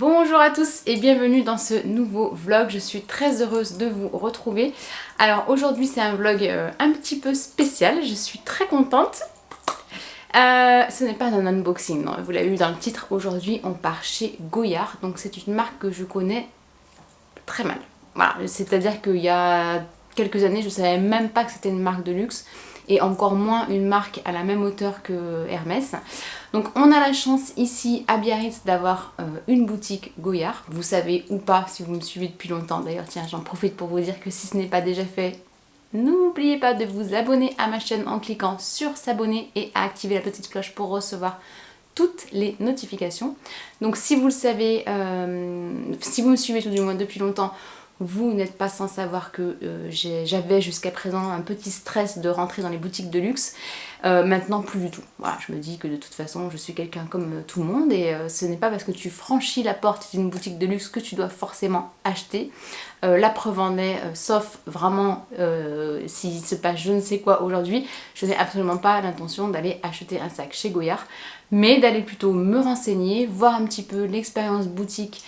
Bonjour à tous et bienvenue dans ce nouveau vlog, je suis très heureuse de vous retrouver. Alors aujourd'hui c'est un vlog un petit peu spécial, je suis très contente. Ce n'est pas un unboxing, non, vous l'avez vu dans le titre, aujourd'hui on part chez Goyard, donc c'est une marque que je connais très mal. Voilà, c'est-à-dire qu'il y a quelques années je ne savais même pas que c'était une marque de luxe et encore moins une marque à la même hauteur que Hermès. Donc on a la chance ici à Biarritz d'avoir une boutique Goyard. Vous savez ou pas si vous me suivez depuis longtemps, d'ailleurs tiens j'en profite pour vous dire que si ce n'est pas déjà fait, n'oubliez pas de vous abonner à ma chaîne en cliquant sur s'abonner et à activer la petite cloche pour recevoir toutes les notifications. Donc si vous le savez, si vous me suivez tout du moins depuis longtemps, vous n'êtes pas sans savoir que j'avais jusqu'à présent un petit stress de rentrer dans les boutiques de luxe. Maintenant plus du tout. Voilà, je me dis que de toute façon je suis quelqu'un comme tout le monde et ce n'est pas parce que tu franchis la porte d'une boutique de luxe que tu dois forcément acheter. La preuve en est, sauf vraiment s'il se passe je ne sais quoi aujourd'hui, je n'ai absolument pas l'intention d'aller acheter un sac chez Goyard, mais d'aller plutôt me renseigner, voir un petit peu l'expérience boutique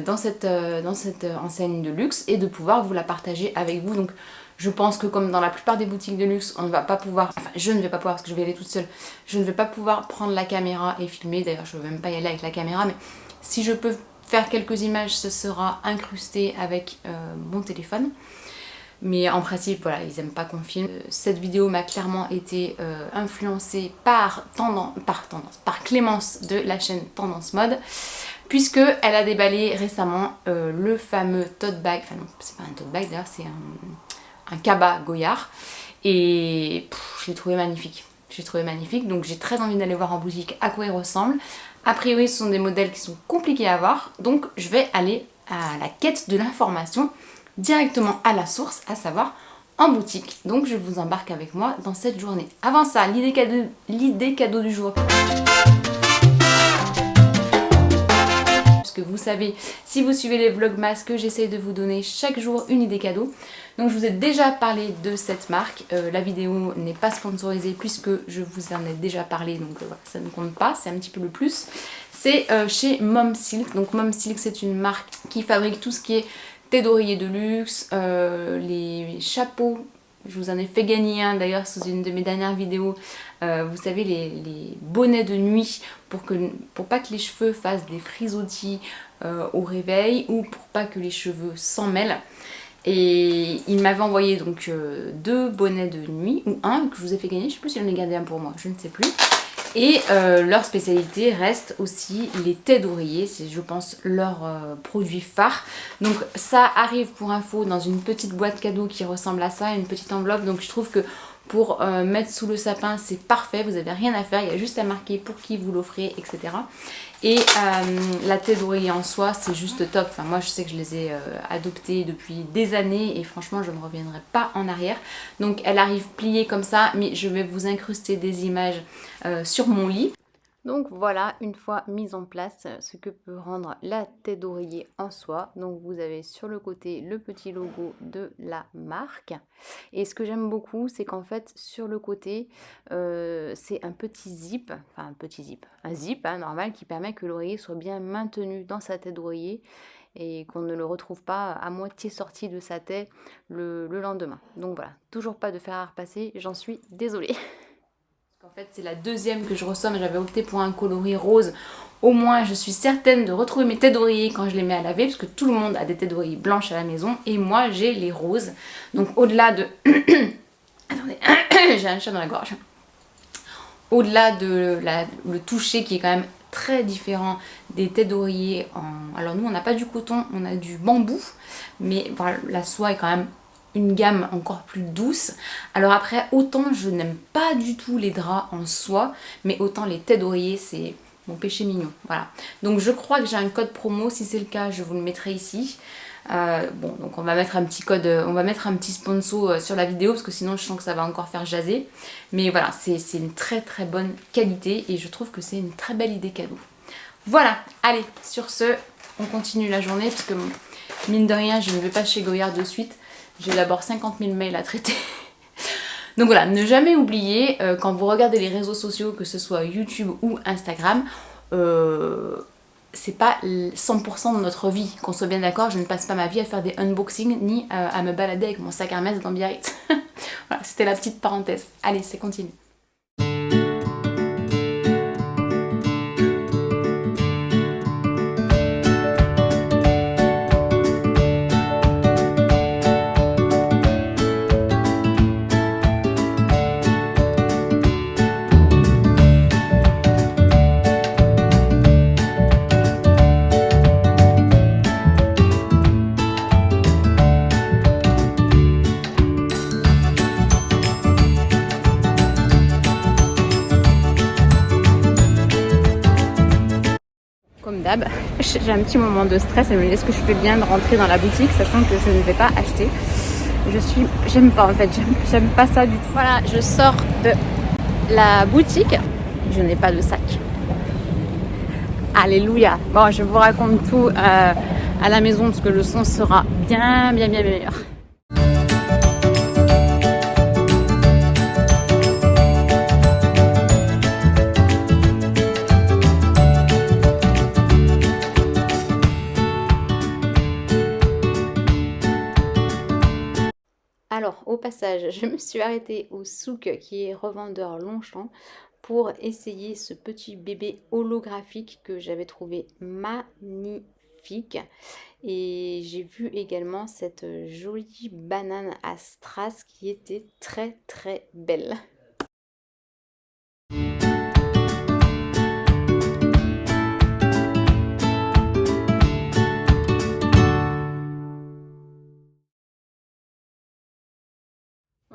dans cette enseigne de luxe et de pouvoir vous la partager avec vous. Donc je pense que comme dans la plupart des boutiques de luxe, on ne va pas pouvoir, enfin je ne vais pas pouvoir parce que je vais aller toute seule, je ne vais pas pouvoir prendre la caméra et filmer, d'ailleurs je ne vais même pas y aller avec la caméra, mais si je peux faire quelques images, ce sera incrusté avec mon téléphone. Mais en principe, voilà, ils n'aiment pas qu'on filme. Cette vidéo m'a clairement été influencée par Clémence de la chaîne Tendance Mode, puisque elle a déballé récemment le fameux tote bag, enfin non, c'est pas un tote bag d'ailleurs, c'est un cabas Goyard, et je l'ai trouvé magnifique. J'ai trouvé magnifique, donc j'ai très envie d'aller voir en boutique à quoi il ressemble. A priori, ce sont des modèles qui sont compliqués à avoir, donc je vais aller à la quête de l'information directement à la source, à savoir en boutique. Donc je vous embarque avec moi dans cette journée. Avant ça, l'idée cadeau du jour. Que vous savez, si vous suivez les vlogmas, que j'essaie de vous donner chaque jour une idée cadeau. Donc je vous ai déjà parlé de cette marque, la vidéo n'est pas sponsorisée puisque je vous en ai déjà parlé, donc voilà, ça ne compte pas, c'est un petit peu le plus. C'est chez Mom Silk, donc Mom Silk c'est une marque qui fabrique tout ce qui est thé d'oreiller de luxe, les chapeaux. Je vous en ai fait gagner un d'ailleurs sous une de mes dernières vidéos. Vous savez, les bonnets de nuit pour pas que les cheveux fassent des frisottis au réveil ou pour pas que les cheveux s'en mêlent. Et il m'avait envoyé donc deux bonnets de nuit, ou un que je vous ai fait gagner, je sais plus si j'en ai gardé un pour moi, je ne sais plus. Et leur spécialité reste aussi les thés d'oreiller, c'est je pense leur produit phare. Donc ça arrive pour info dans une petite boîte cadeau qui ressemble à ça, une petite enveloppe, donc je trouve que pour mettre sous le sapin c'est parfait, vous n'avez rien à faire, il y a juste à marquer pour qui vous l'offrez, etc. Et la thé d'oreiller en soi c'est juste top, enfin moi je sais que je les ai adoptés depuis des années et franchement je ne reviendrai pas en arrière. Donc elle arrive pliée comme ça, mais je vais vous incruster des images sur mon lit. Donc voilà, une fois mise en place, ce que peut rendre la tête d'oreiller en soi. Donc vous avez sur le côté le petit logo de la marque. Et ce que j'aime beaucoup, c'est qu'en fait sur le côté, c'est un petit zip, enfin un zip hein, normal qui permet que l'oreiller soit bien maintenu dans sa tête d'oreiller et qu'on ne le retrouve pas à moitié sorti de sa tête le lendemain. Donc voilà, toujours pas de fer à repasser, j'en suis désolée. En fait c'est la deuxième que je ressomme, j'avais opté pour un coloris rose. Au moins je suis certaine de retrouver mes têtes d'oreiller quand je les mets à laver, parce que tout le monde a des têtes d'oreiller blanches à la maison et moi j'ai les roses. Donc au-delà de... Attendez, j'ai un chat dans la gorge. Au-delà de le toucher qui est quand même très différent des têtes d'oreiller alors nous on n'a pas du coton, on a du bambou, mais voilà, la soie est quand même une gamme encore plus douce. Alors après, autant je n'aime pas du tout les draps en soie, mais autant les têtes d'oreiller c'est mon péché mignon, voilà. Donc je crois que j'ai un code promo, si c'est le cas je vous le mettrai ici. Bon, donc on va mettre un petit code, on va mettre un petit sponsor sur la vidéo parce que sinon je sens que ça va encore faire jaser. Mais voilà, c'est une très très bonne qualité et je trouve que c'est une très belle idée cadeau. Voilà, allez, sur ce, on continue la journée parce que mine de rien, je ne vais pas chez Goyard de suite. J'ai d'abord 50 000 mails à traiter. Donc voilà, ne jamais oublier, quand vous regardez les réseaux sociaux, que ce soit YouTube ou Instagram, c'est pas 100% de notre vie, qu'on soit bien d'accord. Je ne passe pas ma vie à faire des unboxings ni à me balader avec mon sac Hermès dans Biarritz. Voilà, c'était la petite parenthèse. Allez, c'est continue. Comme d'hab, j'ai un petit moment de stress. Elle me dit est-ce que je fais bien de rentrer dans la boutique, sachant que je ne vais pas acheter. J'aime pas en fait, j'aime pas ça du tout. Voilà, je sors de la boutique. Je n'ai pas de sac. Alléluia. Bon, je vous raconte tout à la maison parce que le son sera bien meilleur. Alors, au passage, je me suis arrêtée au souk qui est revendeur Longchamp pour essayer ce petit bébé holographique que j'avais trouvé magnifique. Et j'ai vu également cette jolie banane à strass qui était très belle.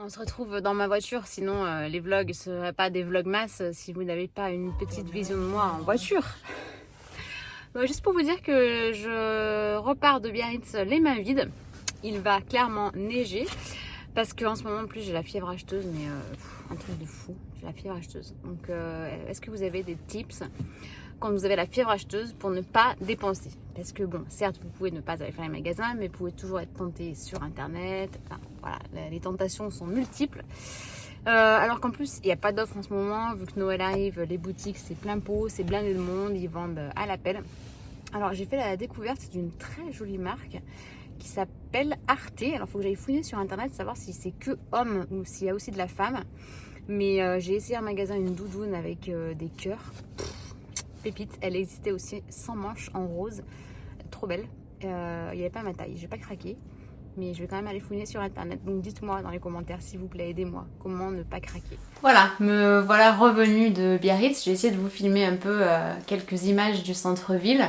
On se retrouve dans ma voiture, sinon les vlogs ne seraient pas des vlogmas si vous n'avez pas une petite vision de moi en voiture. Juste pour vous dire que je repars de Biarritz les mains vides. Il va clairement neiger parce qu'en ce moment en plus j'ai la fièvre acheteuse, mais un truc de fou, j'ai la fièvre acheteuse. Donc est-ce que vous avez des tips quand vous avez la fièvre acheteuse pour ne pas dépenser? Parce que bon, certes, vous pouvez ne pas aller faire les magasins, mais vous pouvez toujours être tenté sur internet. Enfin, voilà, les tentations sont multiples. Alors qu'en plus, il n'y a pas d'offre en ce moment, vu que Noël arrive, les boutiques c'est plein pot, c'est blindé de monde, ils vendent à l'appel. Alors j'ai fait la découverte d'une très jolie marque qui s'appelle Arte. Alors il faut que j'aille fouiller sur internet, savoir si c'est que homme ou s'il y a aussi de la femme. Mais j'ai essayé en magasin une doudoune avec des cœurs. Pépite, elle existait aussi sans manches en rose, trop belle. Il n'y avait pas ma taille, j'ai pas craqué, mais je vais quand même aller fouiller sur internet. Donc dites-moi dans les commentaires s'il vous plaît, aidez-moi, comment ne pas craquer. Voilà, me voilà revenue de Biarritz. J'ai essayé de vous filmer un peu quelques images du centre-ville.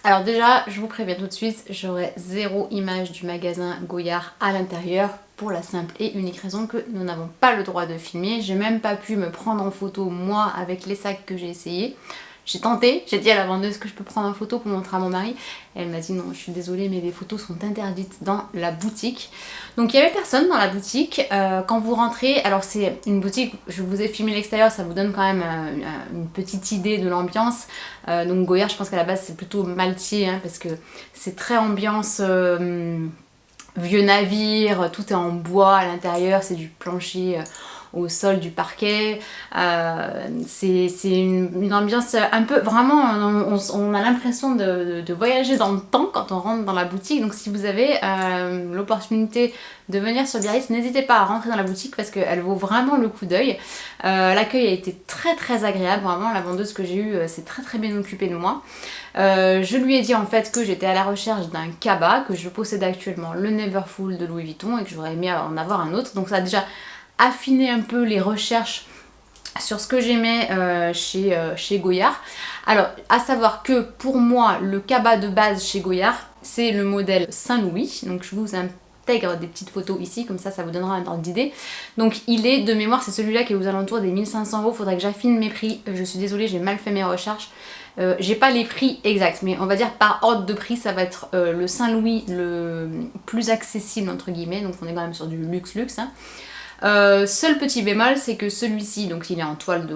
Alors déjà, je vous préviens tout de suite, j'aurai 0 image du magasin Goyard à l'intérieur pour la simple et unique raison que nous n'avons pas le droit de filmer. J'ai même pas pu me prendre en photo moi avec les sacs que j'ai essayé. J'ai tenté, j'ai dit à la vendeuse que je peux prendre en photo pour montrer à mon mari. Elle m'a dit non, je suis désolée mais les photos sont interdites dans la boutique. Donc il n'y avait personne dans la boutique. Quand vous rentrez, alors c'est une boutique, je vous ai filmé l'extérieur, ça vous donne quand même une petite idée de l'ambiance. Donc Goyard, je pense qu'à la base c'est plutôt maltier hein, parce que c'est très ambiance vieux navire, tout est en bois à l'intérieur, c'est du plancher au sol du parquet. C'est une ambiance un peu, vraiment, on a l'impression de voyager dans le temps quand on rentre dans la boutique. Donc si vous avez l'opportunité de venir sur Biarritz, n'hésitez pas à rentrer dans la boutique parce qu'elle vaut vraiment le coup d'œil. L'accueil a été très agréable, vraiment la vendeuse que j'ai eue s'est très bien occupée de moi. Je lui ai dit en fait que j'étais à la recherche d'un cabas, que je possédais actuellement le Neverfull de Louis Vuitton et que j'aurais aimé en avoir un autre. Donc ça a déjà affiné un peu les recherches sur ce que j'aimais chez Goyard. Alors à savoir que pour moi le cabas de base chez Goyard c'est le modèle Saint-Louis, donc je vous intègre des petites photos ici, comme ça vous donnera un ordre d'idée. Donc il est de mémoire, c'est celui-là qui est aux alentours des 1500 €, faudrait que j'affine mes prix, je suis désolée j'ai mal fait mes recherches. J'ai pas les prix exacts, mais on va dire par ordre de prix, ça va être le Saint-Louis le plus accessible entre guillemets, donc on est quand même sur du luxe hein. Seul petit bémol, c'est que celui-ci, donc il est en toile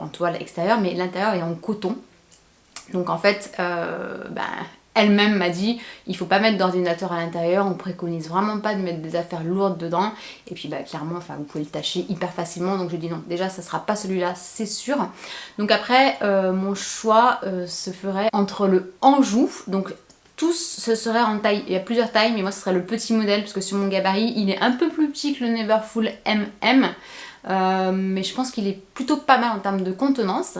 en toile extérieure, mais l'intérieur est en coton. Donc en fait, elle-même m'a dit il faut pas mettre d'ordinateur à l'intérieur, on préconise vraiment pas de mettre des affaires lourdes dedans. Et puis bah clairement, enfin vous pouvez le tâcher hyper facilement. Donc j'ai dit non, déjà ça sera pas celui-là, c'est sûr. Donc après mon choix se ferait entre le Anjou, donc tous ce serait en taille, il y a plusieurs tailles, mais moi ce serait le petit modèle parce que sur mon gabarit il est un peu plus petit que le Neverfull MM. Mais je pense qu'il est plutôt pas mal en termes de contenance.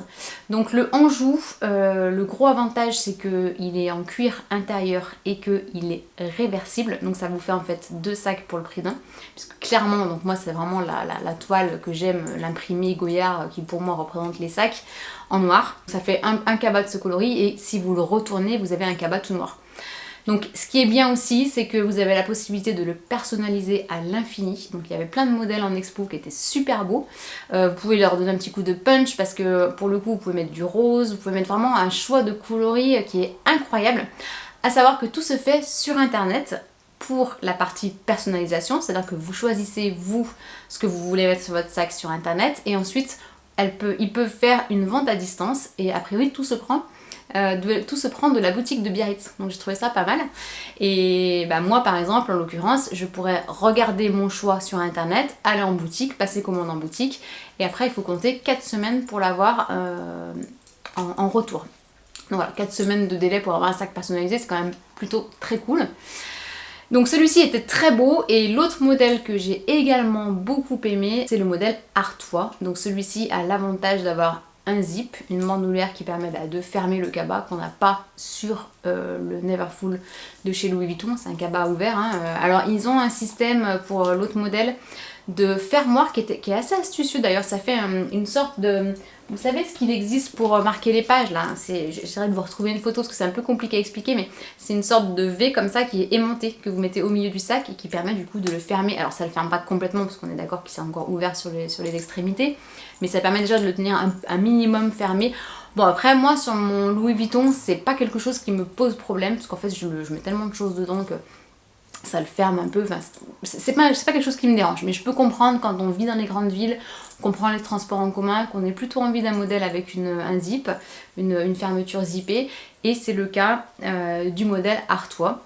Donc le Anjou, le gros avantage c'est qu'il est en cuir intérieur et qu'il est réversible, donc ça vous fait en fait 2 sacs pour le prix d'un, puisque clairement, donc moi c'est vraiment la toile que j'aime, l'imprimé Goyard qui pour moi représente les sacs en noir. Ça fait un cabas de ce coloris et si vous le retournez vous avez un cabas tout noir. Donc ce qui est bien aussi, c'est que vous avez la possibilité de le personnaliser à l'infini. Donc il y avait plein de modèles en expo qui étaient super beaux. Vous pouvez leur donner un petit coup de punch parce que pour le coup vous pouvez mettre du rose, vous pouvez mettre vraiment un choix de coloris qui est incroyable. À savoir que tout se fait sur internet pour la partie personnalisation, c'est-à-dire que vous choisissez vous ce que vous voulez mettre sur votre sac sur internet et ensuite ils peuvent faire une vente à distance et a priori tout se prend de la boutique de Biarritz, donc j'ai trouvé ça pas mal. Et bah moi par exemple en l'occurrence je pourrais regarder mon choix sur internet, aller en boutique, passer commande en boutique et après il faut compter 4 semaines pour l'avoir en retour. Donc voilà, 4 semaines de délai pour avoir un sac personnalisé, c'est quand même plutôt très cool. Donc celui-ci était très beau et l'autre modèle que j'ai également beaucoup aimé c'est le modèle Artois. Donc celui-ci a l'avantage d'avoir un zip, une bandoulière qui permet de fermer le cabas qu'on n'a pas sur le Neverfull de chez Louis Vuitton, c'est un cabas ouvert. Hein. Alors ils ont un système pour l'autre modèle de fermoir qui est assez astucieux d'ailleurs, ça fait une sorte de... Vous savez ce qu'il existe pour marquer les pages là, j'essaierai de vous retrouver une photo parce que c'est un peu compliqué à expliquer, mais c'est une sorte de V comme ça qui est aimanté, que vous mettez au milieu du sac et qui permet du coup de le fermer. Alors ça le ferme pas complètement parce qu'on est d'accord qu'il s'est encore ouvert sur les extrémités, mais ça permet déjà de le tenir un minimum fermé. Bon après moi sur mon Louis Vuitton c'est pas quelque chose qui me pose problème parce qu'en fait je mets tellement de choses dedans que ça le ferme un peu, enfin c'est pas quelque chose qui me dérange, mais je peux comprendre quand on vit dans les grandes villes, qu'on prend les transports en commun, qu'on ait plutôt envie d'un modèle avec un zip, une fermeture zippée, et c'est le cas du modèle Artois.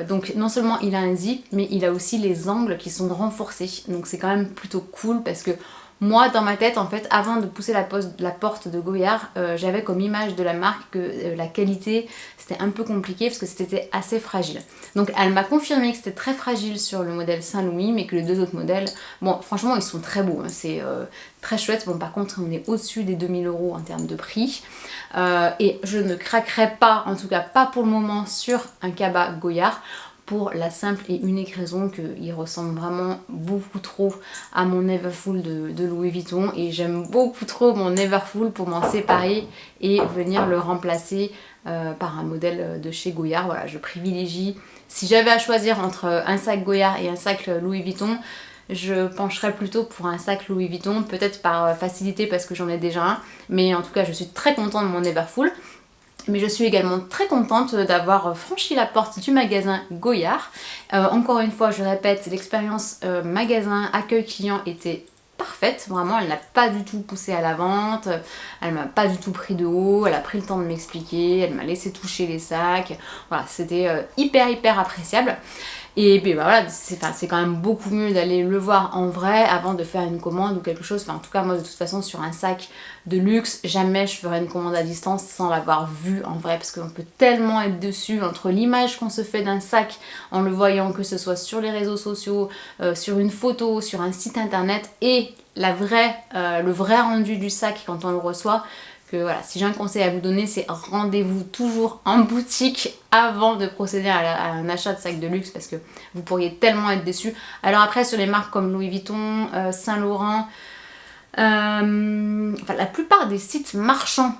Donc non seulement il a un zip, mais il a aussi les angles qui sont renforcés, donc c'est quand même plutôt cool parce que moi dans ma tête en fait avant de pousser la porte de Goyard j'avais comme image de la marque que la qualité c'était un peu compliqué parce que c'était assez fragile. Donc elle m'a confirmé que c'était très fragile sur le modèle Saint-Louis mais que les deux autres modèles, bon franchement ils sont très beaux, hein, c'est très chouette. Bon par contre on est au-dessus des 2000 € en termes de prix et je ne craquerai pas, en tout cas pas pour le moment sur un cabas Goyard. Pour la simple et unique raison qu'il ressemble vraiment beaucoup trop à mon Neverfull de Louis Vuitton et j'aime beaucoup trop mon Neverfull pour m'en séparer et venir le remplacer par un modèle de chez Goyard. Voilà, je privilégie, si j'avais à choisir entre un sac Goyard et un sac Louis Vuitton, je pencherais plutôt pour un sac Louis Vuitton, peut-être par facilité parce que j'en ai déjà un, mais en tout cas je suis très contente de mon Neverfull. Mais je suis également très contente d'avoir franchi la porte du magasin Goyard. Encore une fois, je répète, l'expérience magasin accueil client était parfaite. Vraiment, elle n'a pas du tout poussé à la vente, elle m'a pas du tout pris de haut, elle a pris le temps de m'expliquer, elle m'a laissé toucher les sacs. Voilà, c'était hyper appréciable. Et puis bah voilà, c'est quand même beaucoup mieux d'aller le voir en vrai avant de faire une commande ou quelque chose. Enfin en tout cas moi de toute façon sur un sac de luxe, jamais je ferai une commande à distance sans l'avoir vu en vrai parce qu'on peut tellement être dessus entre l'image qu'on se fait d'un sac en le voyant, que ce soit sur les réseaux sociaux, sur une photo, sur un site internet et le vrai rendu du sac quand on le reçoit. Que voilà, si j'ai un conseil à vous donner, c'est rendez-vous toujours en boutique avant de procéder à un achat de sac de luxe parce que vous pourriez tellement être déçus. Alors après sur les marques comme Louis Vuitton, Saint Laurent, enfin la plupart des sites marchands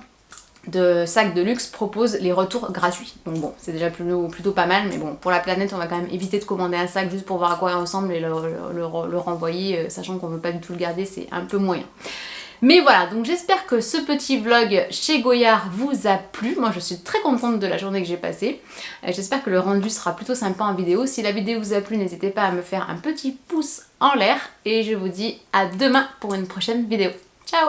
de sacs de luxe proposent les retours gratuits. Donc bon, c'est déjà plutôt pas mal, mais bon, pour la planète, on va quand même éviter de commander un sac juste pour voir à quoi il ressemble et le renvoyer, sachant qu'on ne veut pas du tout le garder, c'est un peu moyen. Mais voilà, donc j'espère que ce petit vlog chez Goyard vous a plu. Moi je suis très contente de la journée que j'ai passée. J'espère que le rendu sera plutôt sympa en vidéo. Si la vidéo vous a plu, n'hésitez pas à me faire un petit pouce en l'air. Et je vous dis à demain pour une prochaine vidéo. Ciao!